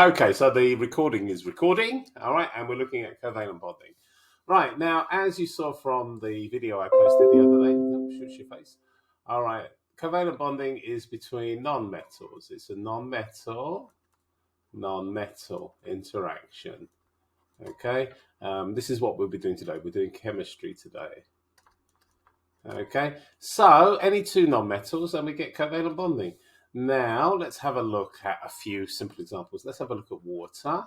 Okay, so the recording is recording, all right, and we're looking at covalent bonding. Right, now, as you saw from the video I posted the other day, shush your face. All right, covalent bonding is between non-metals. It's a non-metal interaction, okay? This is what we'll be doing today. We're doing chemistry today. Okay, so any two non-metals and we get covalent bonding. Now, let's have a look at a few simple examples. Let's have a look at water.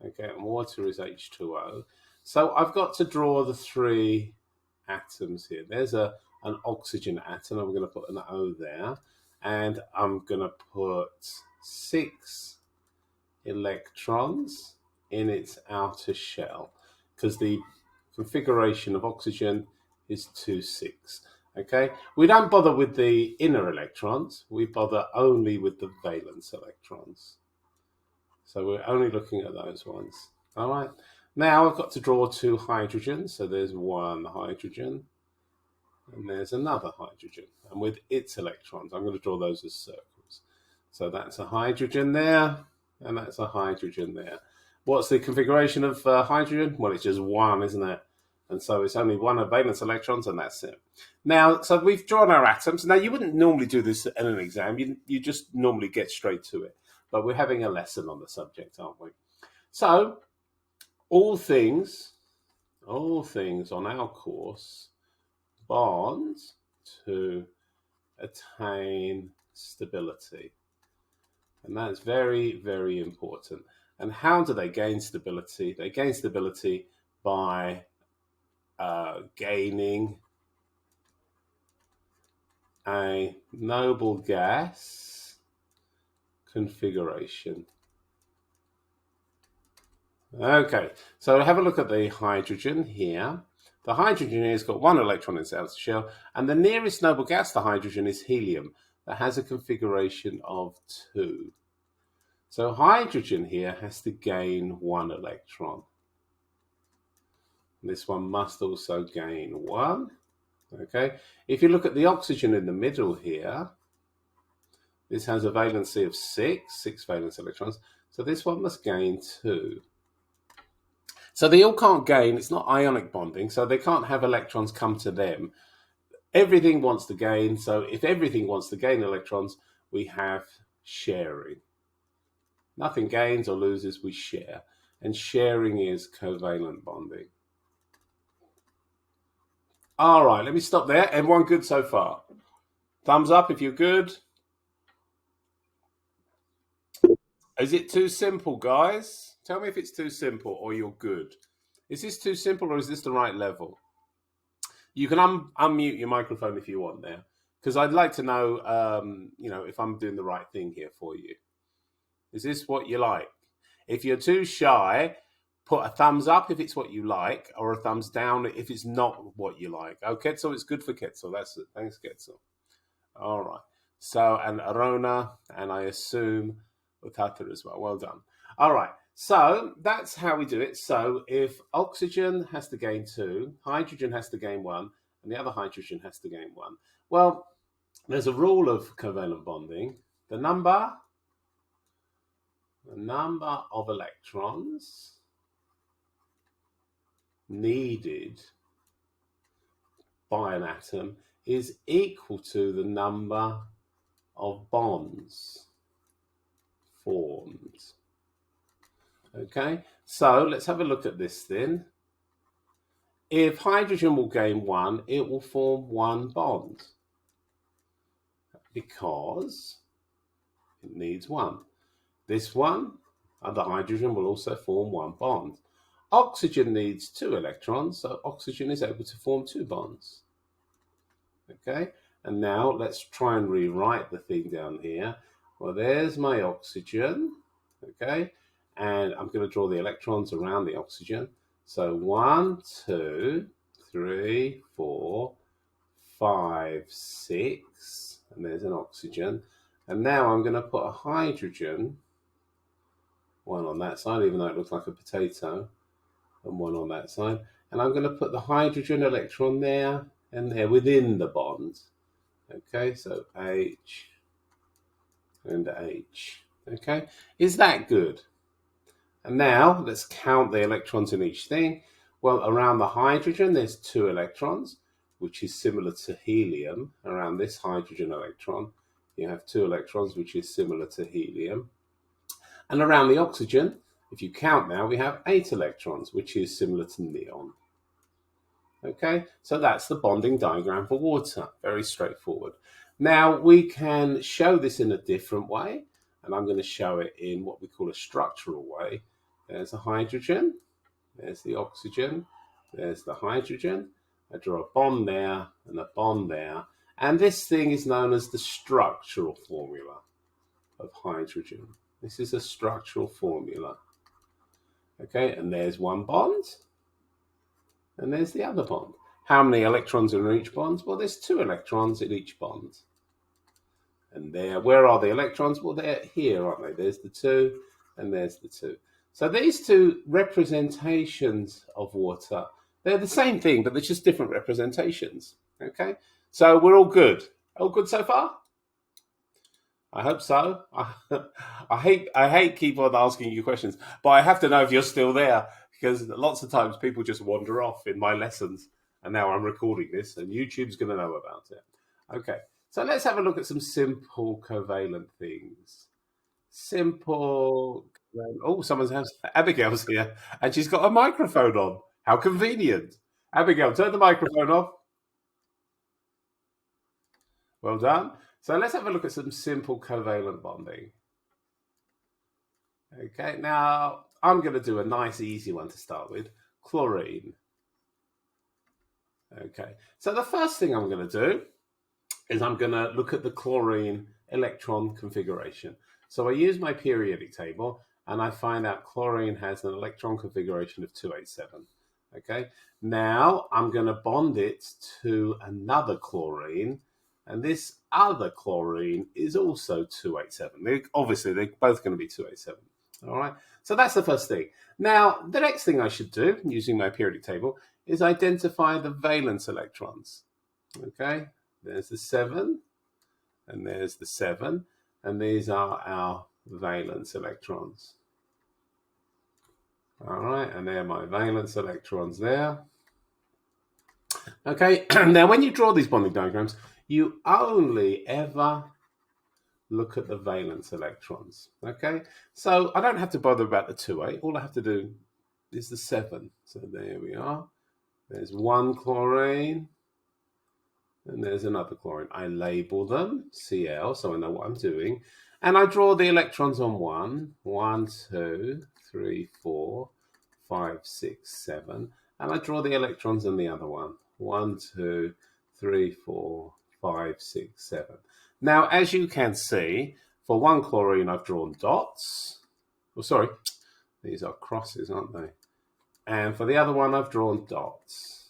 Okay, and water is H2O. So I've got to draw the three atoms here. There's an oxygen atom. I'm going to put an O there. And I'm going to put 6 electrons in its outer shell because the configuration of oxygen is 2, 6. Okay, we don't bother with the inner electrons, we bother only with the valence electrons. So we're only looking at those ones. All right, now I've got to draw 2 hydrogens. So there's 1 hydrogen and there's another hydrogen. And with its electrons, I'm going to draw those as circles. So that's a hydrogen there and that's a hydrogen there. What's the configuration of hydrogen? Well, it's just 1, isn't it? And so it's only 1 valence electrons, and that's it. Now, so we've drawn our atoms. Now, you wouldn't normally do this in an exam. You just normally get straight to it. But we're having a lesson on the subject, aren't we? So, all things on our course bond to attain stability. And that's very, very important. And how do they gain stability? They gain stability by gaining a noble gas configuration. Okay, so have a look at the hydrogen here. The hydrogen here has got 1 electron in its outer shell, and the nearest noble gas to hydrogen is helium that has a configuration of 2. So hydrogen here has to gain 1 electron. This one must also gain 1. Okay, if you look at the oxygen in the middle here, this has a valency of 6 valence electrons. So this one must gain 2. So they all can't gain, it's not ionic bonding, so they can't have electrons come to them. Everything wants to gain, so if everything wants to gain electrons, we have sharing. Nothing gains or loses, we share. And sharing is covalent bonding. All right, let me stop there. Everyone good so far? Thumbs up if you're good. Is it too simple, guys? Tell me if it's too simple or you're good. Is this too simple or is this the right level? You can unmute your microphone if you want there, because I'd like to know, if I'm doing the right thing here for you. Is this what you like? If you're too shy, put a thumbs up if it's what you like, or a thumbs down if it's not what you like. Oh, Ketzel, it's good for Ketzel. That's it. Thanks, Ketzel. All right. So, and Arona, and I assume Utata as well. Well done. All right. So that's how we do it. So if oxygen has to gain 2, hydrogen has to gain 1, and the other hydrogen has to gain 1. Well, there's a rule of covalent bonding. The number of electrons needed by an atom is equal to the number of bonds formed. Okay, so let's have a look at this then. If hydrogen will gain 1, it will form 1 bond because it needs 1. This one, and the hydrogen will also form 1 bond. Oxygen needs 2 electrons, so oxygen is able to form 2 bonds. Okay, and now let's try and rewrite the thing down here. Well, there's my oxygen, okay, and I'm going to draw the electrons around the oxygen. So 1, 2, 3, 4, 5, 6, and there's an oxygen. And now I'm going to put a hydrogen, 1 on that side, even though it looks like a potato, and 1 on that side. And I'm going to put the hydrogen electron there and there within the bond. Okay, so H and H. Okay, is that good? And now let's count the electrons in each thing. Well, around the hydrogen, there's 2 electrons, which is similar to helium. Around this hydrogen electron, you have 2 electrons, which is similar to helium. And around the oxygen, if you count now, we have 8 electrons, which is similar to neon. Okay, so that's the bonding diagram for water. Very straightforward. Now we can show this in a different way, and I'm going to show it in what we call a structural way. There's a hydrogen, there's the oxygen, there's the hydrogen. I draw a bond there and a bond there, and this thing is known as the structural formula of hydrogen. This is a structural formula. Okay, and there's one bond, and there's the other bond. How many electrons are in each bond? Well, there's 2 electrons in each bond. And there, where are the electrons? Well, they're here, aren't they? There's the 2, and there's the 2. So these 2 representations of water, they're the same thing, but they're just different representations. Okay, so we're all good. All good so far? I hope so. I hate keep on asking you questions, but I have to know if you're still there, because lots of times people just wander off in my lessons, and now I'm recording this, and YouTube's going to know about it. Okay, so let's have a look at some simple covalent things. Simple. Oh, someone's house. Abigail's here, and she's got a microphone on. How convenient. Abigail, turn the microphone off. Well done. So let's have a look at some simple covalent bonding. Okay, now I'm going to do a nice easy one to start with, chlorine. Okay, so the first thing I'm going to do is I'm going to look at the chlorine electron configuration. So I use my periodic table and I find out chlorine has an electron configuration of 287. Okay, now I'm going to bond it to another chlorine, and this other chlorine is also 287. Obviously, they're both going to be 287. All right, so that's the first thing. Now, the next thing I should do, using my periodic table, is identify the valence electrons. Okay, there's the 7, and there's the 7, and these are our valence electrons. All right, and they're my valence electrons there. Okay, now when you draw these bonding diagrams, you only ever look at the valence electrons. Okay, so I don't have to bother about the 2A. All I have to do is the 7. So there we are. There's one chlorine, and there's another chlorine. I label them Cl, so I know what I'm doing. And I draw the electrons on 1, 1, 2, 3, 4, 5, 6, 7. And I draw the electrons on the other one. 1, 2, 3, 4, 5, 6, 7. Now, as you can see, for one chlorine, I've drawn dots. Oh, sorry, these are crosses, aren't they? And for the other one, I've drawn dots.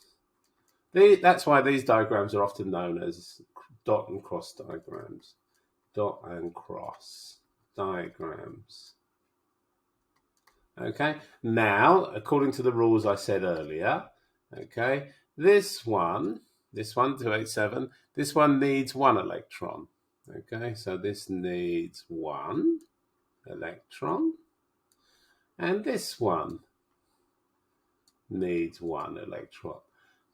That's why these diagrams are often known as dot and cross diagrams. Dot and cross diagrams. Okay, now, according to the rules I said earlier, okay, this one, 287, this one needs 1 electron. Okay, so this needs 1 electron, and this one needs 1 electron.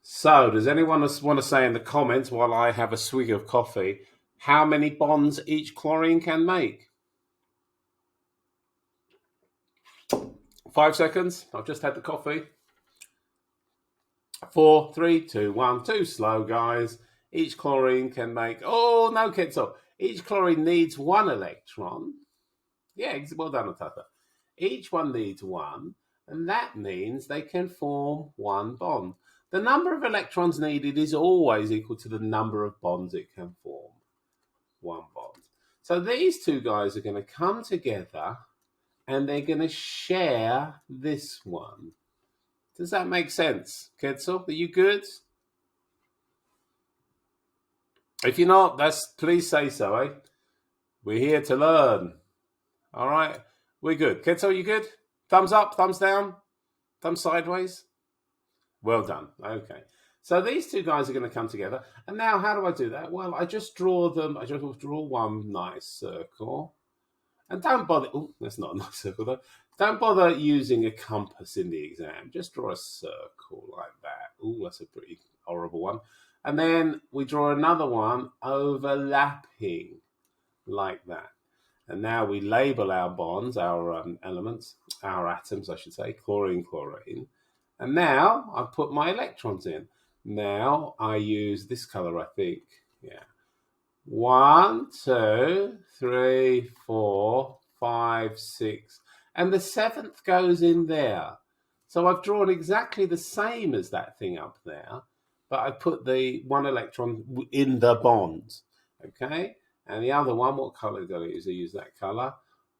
So, does anyone want to say in the comments, while I have a swig of coffee, how many bonds each chlorine can make? 5 seconds. I've just had the coffee. 4, 3, 2, 1. Too slow, guys. Each chlorine can make... Oh, no, Ketzel. Each chlorine needs 1 electron. Yeah, well done, Atata. Each one needs 1, and that means they can form 1 bond. The number of electrons needed is always equal to the number of bonds it can form. 1 bond. So these 2 guys are going to come together, and they're going to share this one. Does that make sense, Ketzel? Are you good? If you're not, please say so, eh? We're here to learn. All right, we're good. Ketzel, you good? Thumbs up, thumbs down, thumbs sideways. Well done. Okay. So these 2 guys are going to come together. And now how do I do that? Well, I just draw them. I just draw one nice circle. And don't bother, oh, that's not a nice circle though. Don't bother using a compass in the exam. Just draw a circle like that. Oh, that's a pretty horrible one. And then we draw another one overlapping like that. And now we label our bonds, our elements, our atoms, I should say, chlorine, chlorine. And now I've put my electrons in. Now I use this color, I think. Yeah. 1, 2, 3, 4, 5, 6. And the 7th goes in there. So I've drawn exactly the same as that thing up there, but I put the one electron in the bond. Okay? And the other one, what color did I use? I use that color.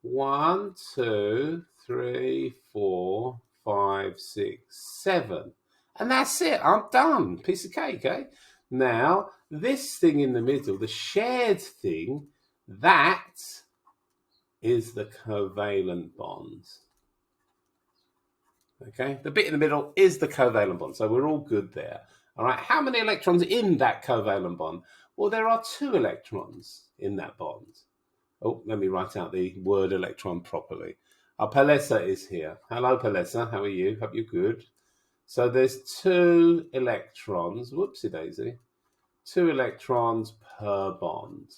1, 2, 3, 4, 5, 6, 7. And that's it. I'm done. Piece of cake, eh? Now, this thing in the middle, the shared thing, that is the covalent bond. Okay? The bit in the middle is the covalent bond. So we're all good there. All right? How many electrons in that covalent bond? Well, there are 2 electrons in that bond. Oh, let me write out the word electron properly. Palesa is here. Hello, Palesa. How are you? Hope you're good. So there's 2 electrons. Whoopsie daisy. 2 electrons per bond.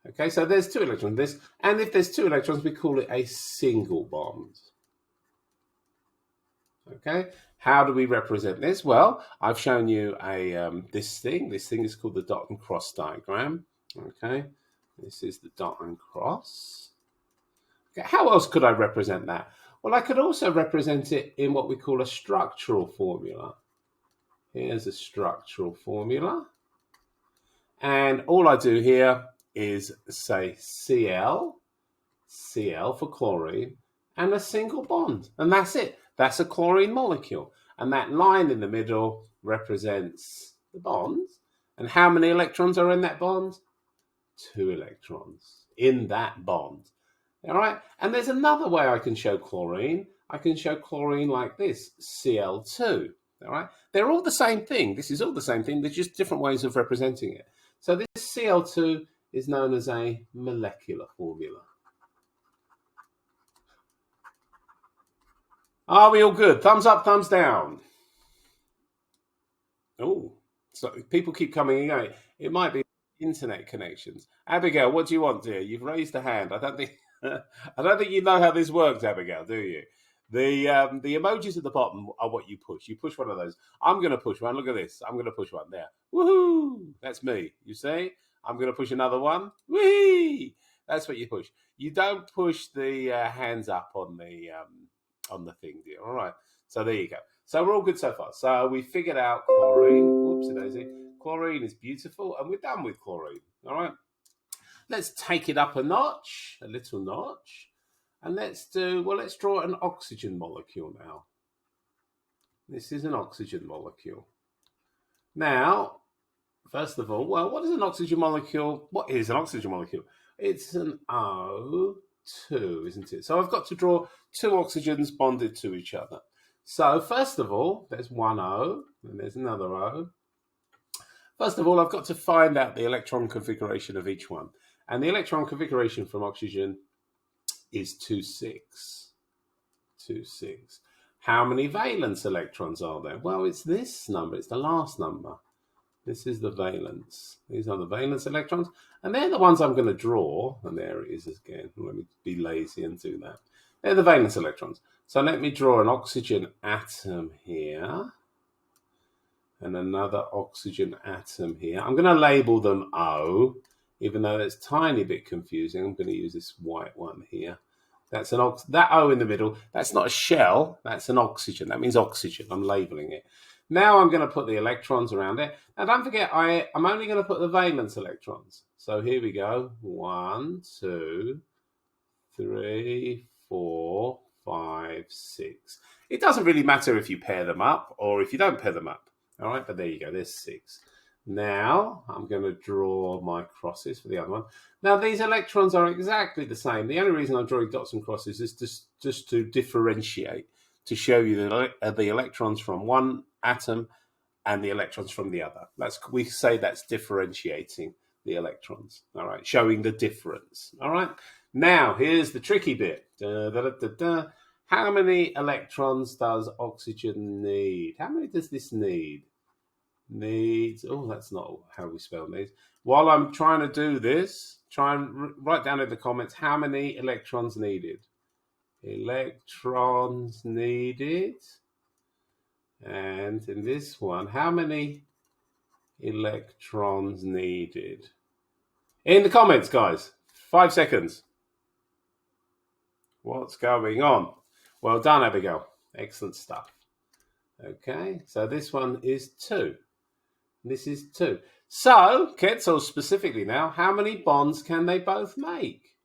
Okay, so there's 2 electrons. And if there's 2 electrons, we call it a single bond. Okay, how do we represent this? Well, I've shown you this thing. This thing is called the dot and cross diagram. Okay, this is the dot and cross. Okay, how else could I represent that? Well, I could also represent it in what we call a structural formula. Here's a structural formula. And all I do here is say Cl for chlorine, and a single bond. And that's it. That's a chlorine molecule. And that line in the middle represents the bond. And how many electrons are in that bond? 2 electrons in that bond. All right. And there's another way I can show chlorine. I can show chlorine like this, Cl2. All right. They're all the same thing. This is all the same thing. There's just different ways of representing it. So this Cl2 is known as a molecular formula. Are we all good? Thumbs up, thumbs down. Oh, so people keep coming and going. It might be internet connections. Abigail, what do you want, dear? You've raised a hand. I don't think you know how this works, Abigail, do you? The emojis at the bottom are what you push. You push one of those. I'm going to push one. Look at this. I'm going to push one there. Woohoo! That's me. You see? I'm going to push another one. Whee! That's what you push. You don't push the hands up on the thing, dear. All right. So there you go. So we're all good so far. So we figured out chlorine. Oopsie daisy. Chlorine is beautiful, and we're done with chlorine. All right. Let's take it up a notch, a little notch, and let's draw an oxygen molecule now. This is an oxygen molecule. Now, first of all, well, what is an oxygen molecule? What is an oxygen molecule? It's an O2, isn't it? So I've got to draw 2 oxygens bonded to each other. So first of all, there's one O, and there's another O. First of all, I've got to find out the electron configuration of each one. And the electron configuration from oxygen is 2,6. 2,6. How many valence electrons are there? Well, it's this number. It's the last number. This is the valence. These are the valence electrons. And they're the ones I'm going to draw. And there it is again. Let me be lazy and do that. They're the valence electrons. So let me draw an oxygen atom here. And another oxygen atom here. I'm going to label them O. Even though it's a tiny bit confusing, I'm going to use this white one here. That's that O in the middle. That's not a shell. That's an oxygen. That means oxygen. I'm labeling it. Now I'm going to put the electrons around it. Now don't forget, I'm only going to put the valence electrons. So here we go. 1, 2, 3, 4, 5, 6. It doesn't really matter if you pair them up or if you don't pair them up. All right, but there you go. There's 6. Now I'm going to draw my crosses for the other one. Now these electrons are exactly the same. The only reason I'm drawing dots and crosses is just to differentiate, to show you the electrons from one atom and the electrons from the other. We say that's differentiating the electrons. All right, showing the difference. All right. Now, here's the tricky bit. How many electrons does oxygen need? How many does this need? Needs. Oh, that's not how we spell needs. While I'm trying to do this, try and write down in the comments how many electrons needed. Electrons needed. And in this one, how many electrons needed? In the comments, guys. 5 seconds. What's going on? Well done, Abigail. Excellent stuff. Okay, so this one is 2. This is 2. So, Quetzal specifically now, how many bonds can they both make?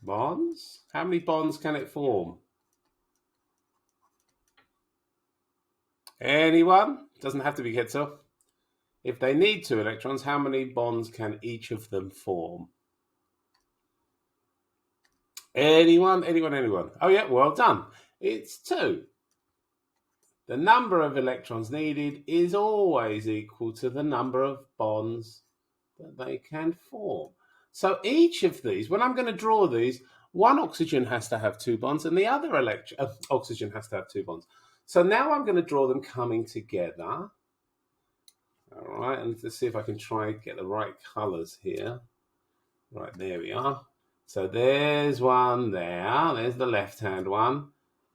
Bonds? How many bonds can it form? Anyone? Doesn't have to be Quetzal. If they need 2 electrons, how many bonds can each of them form? Anyone? Oh yeah, well done. It's 2. The number of electrons needed is always equal to the number of bonds that they can form. So each of these, when I'm going to draw these, one oxygen has to have 2 bonds and the other oxygen has to have 2 bonds. So now I'm going to draw them coming together. All right, and let's see if I can try and get the right colors here. Right, there we are. So there's one there. There's the left-hand one.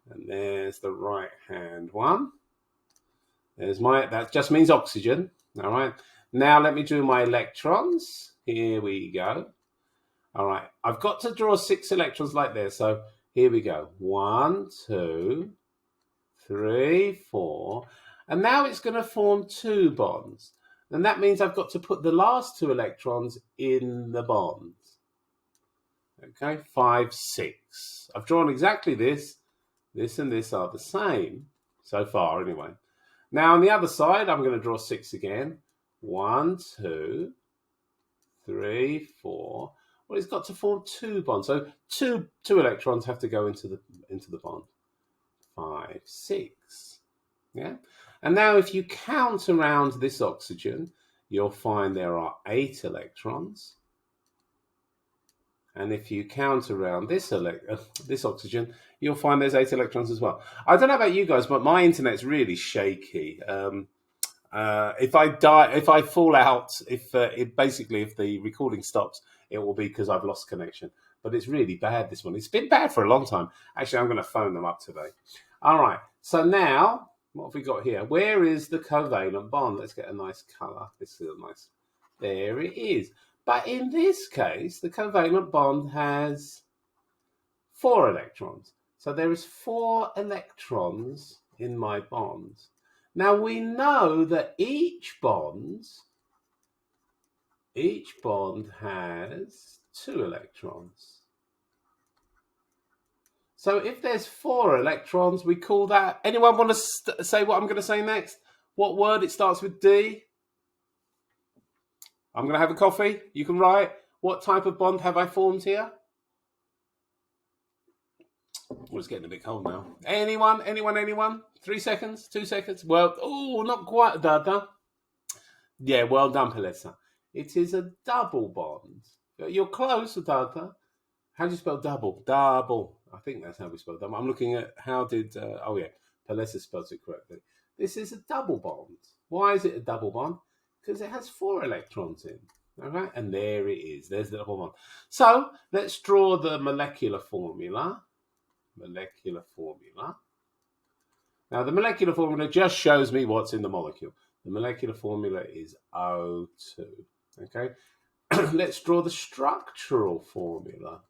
And there's the right-hand one. That just means oxygen. All right. Now let me do my electrons. Here we go. All right. I've got to draw 6 electrons like this. So here we go. 1, 2, 3, 4. And now it's going to form 2 bonds. And that means I've got to put the last 2 electrons in the bonds. Okay, 5, 6. I've drawn exactly this. This and this are the same so far anyway. Now on the other side, I'm going to draw 6 again. 1, 2, 3, 4. Well, it's got to form 2 bonds. So two electrons have to go into the bond. 5, 6. Yeah. And now if you count around this oxygen, you'll find there are 8 electrons. And if you count around this oxygen, you'll find there's 8 electrons as well. I don't know about you guys, but my internet's really shaky. If I fall out, if the recording stops, it will be because I've lost connection. But it's really bad, this one. It's been bad for a long time. Actually, I'm going to phone them up today. All right. So now, what have we got here? Where is the covalent bond? Let's get a nice color. This is nice. There it is. But in this case, the covalent bond has 4 electrons. So there is 4 electrons in my bonds. Now we know that each bond has 2 electrons. So if there's 4 electrons, we call that... Anyone want to say what I'm going to say next? What word? It starts with D. I'm going to have a coffee. You can write. What type of bond have I formed here? Oh, it's getting a bit cold now. Anyone? 3 seconds? 2 seconds? Well, oh, not quite, Dada. Yeah, well done, Pelessa. It is a double bond. You're close, Dada. How do you spell double? Double. I think that's how we spell double. I'm looking at Pelessa spells it correctly. This is a double bond. Why is it a double bond? Because it has 4 electrons in. All right, and there it is. There's the double bond. So let's draw the molecular formula. Now, the molecular formula just shows me what's in the molecule. The molecular formula is O2. Okay, let's draw the structural formula.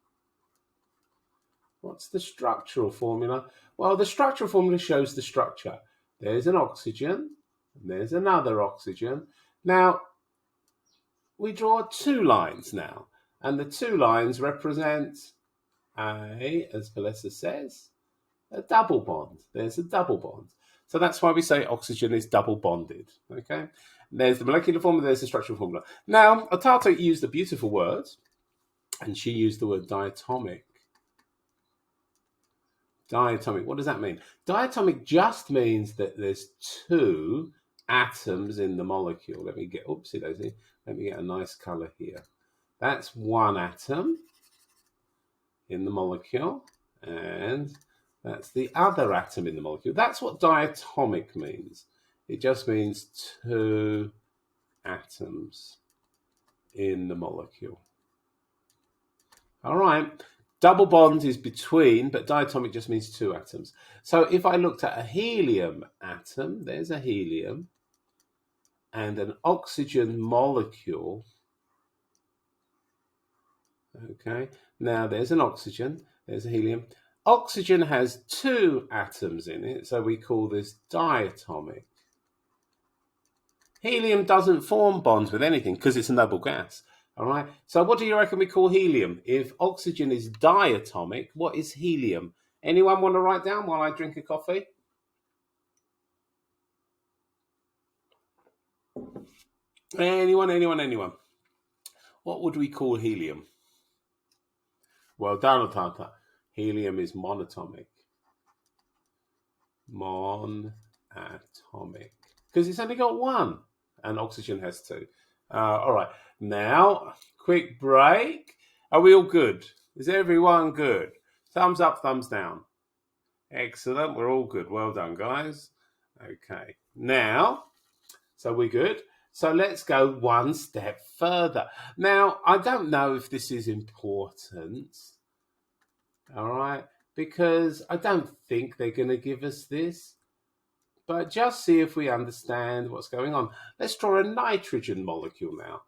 What's the structural formula? Well, the structural formula shows the structure. There's an oxygen, and there's another oxygen. Now, we draw 2 lines now, and the 2 lines represent as Pelessa says, a double bond. There's a double bond. So that's why we say oxygen is double bonded. Okay. There's the molecular formula, there's the structural formula. Now, Atato used a beautiful word, and she used the word diatomic. Diatomic, what does that mean? Diatomic just means that there's 2 atoms in the molecule. Let me get a nice color here. That's one atom in the molecule, and that's the other atom in the molecule. That's what diatomic means. It just means two atoms in the molecule. All right. Double bond is between, but diatomic just means two atoms. So if I looked at a helium atom, there's a helium, and an oxygen molecule. Okay, now there's an oxygen, there's a helium. Oxygen has two atoms in it, so we call this diatomic. Helium doesn't form bonds with anything because it's a noble gas. All right, so what do you reckon we call helium? If oxygen is diatomic, what is helium? Anyone want to write down while I drink a coffee? Anyone? What would we call helium? Well done, Tata. Helium is monatomic. Monatomic. Because it's only got one, and oxygen has two. All right. Now, quick break. Are we all good? Is everyone good? Thumbs up, thumbs down. Excellent. We're all good. Well done, guys. Okay. Now, so we're good. So let's go one step further. Now, I don't know if this is important. All right. Because I don't think they're going to give us this. But just see if we understand what's going on. Let's draw a nitrogen molecule now.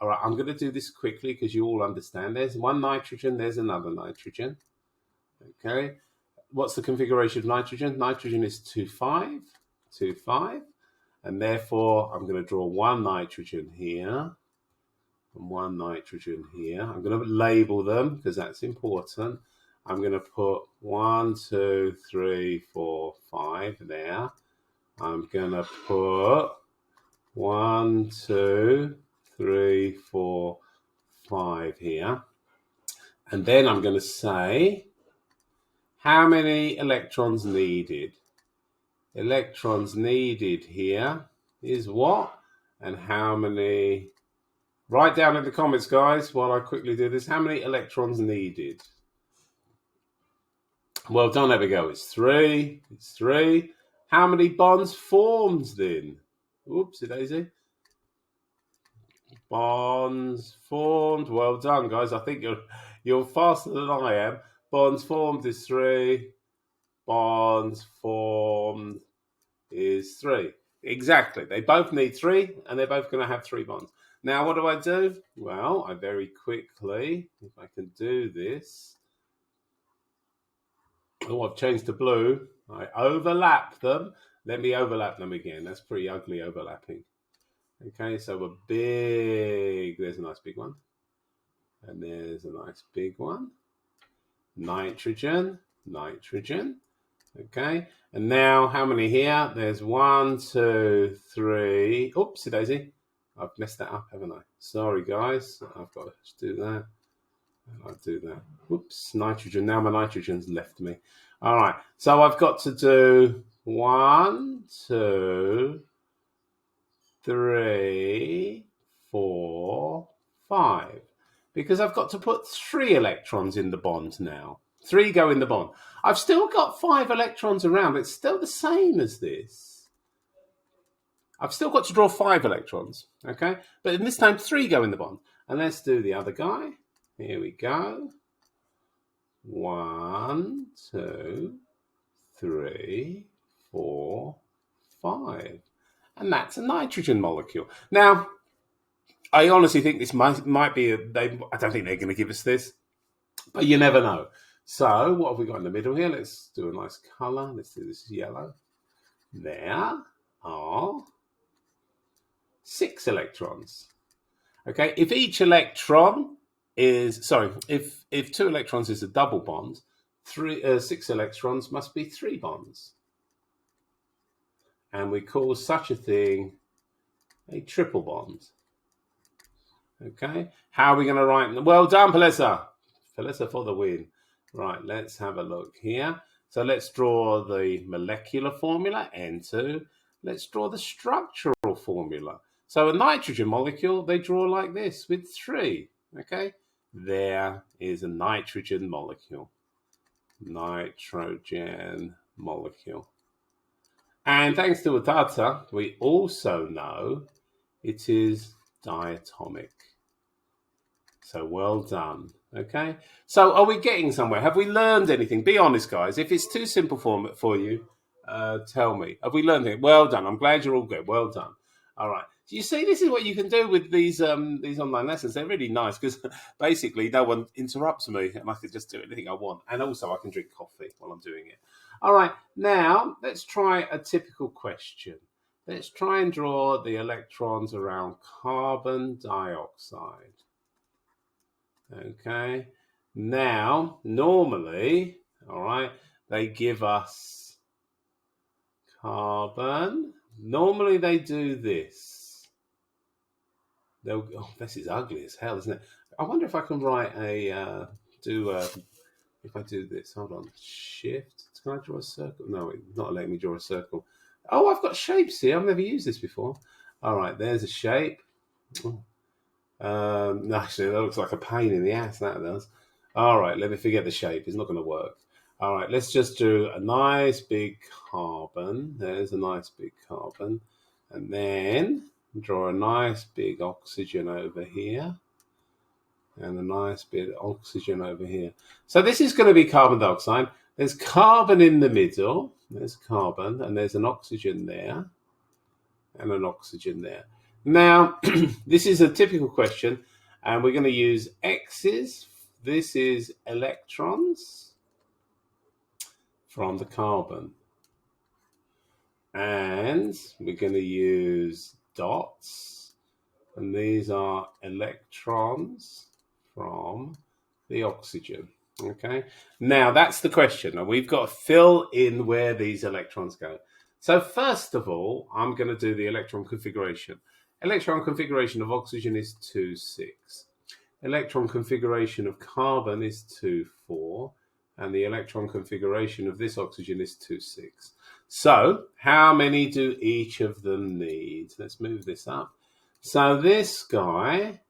All right, I'm going to do this quickly because you all understand. There's one nitrogen, there's another nitrogen. Okay, what's the configuration of nitrogen? Nitrogen is 2,5, 2,5. And therefore, I'm going to draw one nitrogen here and one nitrogen here. I'm going to label them because that's important. I'm going to put 1, 2, 3, 4, 5 there. I'm going to put 1, 2, 3, 4, 5 here. And then I'm going to say how many electrons needed. Electrons needed here is what? And how many? Write down in the comments, guys, while I quickly do this. How many electrons needed? Well done, there we go. It's 3. It's 3. How many bonds formed then? Oopsie daisy. Bonds formed. Well done, guys. I think you're faster than I am. Bonds formed is 3. Bonds formed is 3. Exactly. They both need 3, and they're both going to have 3 bonds. Now, what do? Well, I very quickly, if I can do this. Oh, I've changed to blue. I overlap them. Let me overlap them again. That's pretty ugly overlapping. Okay, so a big, there's a nice big one. And there's a nice big one. Nitrogen, nitrogen. Okay, and now how many here? There's 1, 2, 3. Oopsie daisy. I've messed that up, haven't I? Sorry, guys. I've got to do that. I'll do that. Whoops, nitrogen. Now my nitrogen's left me. All right, so I've got to do 1, 2, 3, 4, 5. Because I've got to put 3 electrons in the bond now. 3 go in the bond. I've still got 5 electrons around. It's still the same as this. I've still got to draw 5 electrons, okay? But in this time, 3 go in the bond. And let's do the other guy. Here we go. 1, 2, 3, 4, 5. And that's a nitrogen molecule. Now, I honestly think this might be, I don't think they're going to give us this, but you never know. So what have we got in the middle here? Let's do a nice color. Let's do this yellow. There are 6 electrons. Okay, if each electron is, if 2 electrons is a double bond, 6 electrons must be 3 bonds. And we call such a thing a triple bond. Okay, how are we going to write? Well done, Palessa. Palessa for the win. Right, let's have a look here. So let's draw the molecular formula, N2. Let's draw the structural formula. So a nitrogen molecule, they draw like this with 3. Okay, there is a nitrogen molecule. Nitrogen molecule. And thanks to Utata, we also know it is diatomic. So well done. Okay. So are we getting somewhere? Have we learned anything? Be honest, guys. If it's too simple for you, tell me. Have we learned it? Well done. I'm glad you're all good. Well done. All right. So you see, this is what you can do with these online lessons. They're really nice because basically no one interrupts me and I can just do anything I want. And also I can drink coffee while I'm doing it. All right. Now let's try a typical question. Let's try and draw the electrons around carbon dioxide. Okay, now normally, all right, they give us carbon. Normally they do this. Oh, this is ugly as hell, isn't it? I wonder if I can write if I do this. Hold on, shift. Can I draw a circle? No, it's not letting me draw a circle. Oh, I've got shapes here. I've never used this before. All right, there's a shape. Oh. Actually, that looks like a pain in the ass, that does. All right, let me forget the shape. It's not going to work. All right, let's just do a nice big carbon. There's a nice big carbon. And then draw a nice big oxygen over here. And a nice bit of oxygen over here. So this is going to be carbon dioxide. There's carbon in the middle. There's carbon, and there's an oxygen there. And an oxygen there. Now, this is a typical question, and we're going to use X's. This is electrons from the carbon. And we're going to use dots, and these are electrons from the oxygen. Okay, now that's the question, and we've got to fill in where these electrons go. So first of all, I'm going to do the electron configuration. Electron configuration of oxygen is 2, 6. Electron configuration of carbon is 2, 4. And the electron configuration of this oxygen is 2, 6. So how many do each of them need? Let's move this up. So this guy,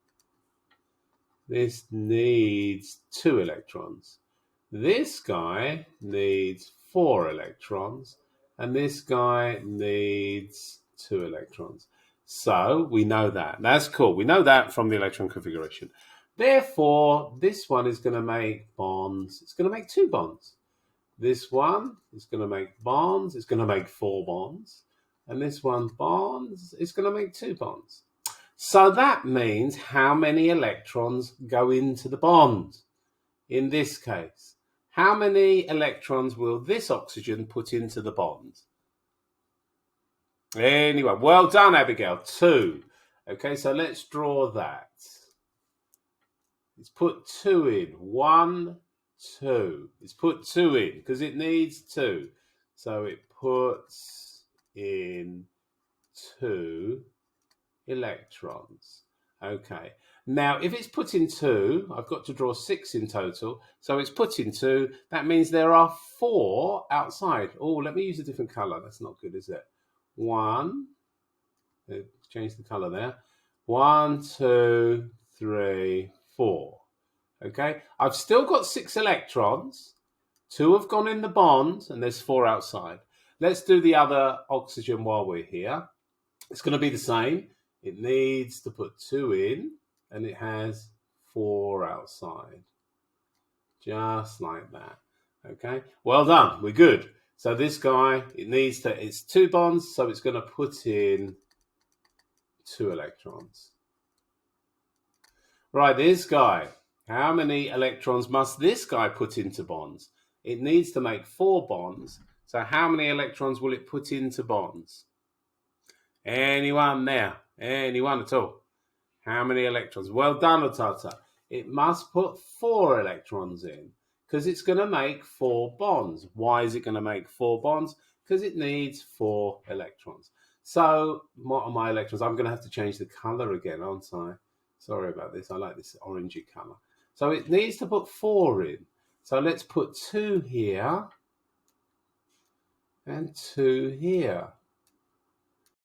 this needs 2 electrons. This guy needs 4 electrons. And this guy needs 2 electrons. So we know that. That's cool. We know that from the electron configuration. Therefore, this one is going to make bonds. It's going to make 2 bonds. This one is going to make bonds. It's going to make 4 bonds. And this one bonds. It's going to make 2 bonds. So that means how many electrons go into the bond in this case? How many electrons will this oxygen put into the bond? Anyway, well done, Abigail. 2. Okay, so let's draw that. Let's put 2 in. 1, 2. Let's put 2 in because it needs 2. So it puts in 2 electrons. Okay. Now, if it's put in 2, I've got to draw 6 in total. So it's put in 2. That means there are 4 outside. Oh, let me use a different color. That's not good, is it? 1. Change the color there. 1, 2, 3, 4. Okay. I've still got 6 electrons. 2 have gone in the bond, and there's 4 outside. Let's do the other oxygen while we're here. It's going to be the same. It needs to put 2 in, and it has 4 outside. Just like that. Okay, well done. We're good. So this guy, it's 2 bonds, so it's going to put in 2 electrons. Right, this guy. How many electrons must this guy put into bonds? It needs to make 4 bonds. So how many electrons will it put into bonds? Anyone there? Anyone at all? How many electrons? Well done, Otata. It must put 4 electrons in because it's going to make 4 bonds. Why is it going to make 4 bonds? Because it needs 4 electrons. So what are my electrons? I'm going to have to change the color again, aren't I? Sorry about this. I like this orangey color. So it needs to put 4 in. So let's put 2 here and 2 here.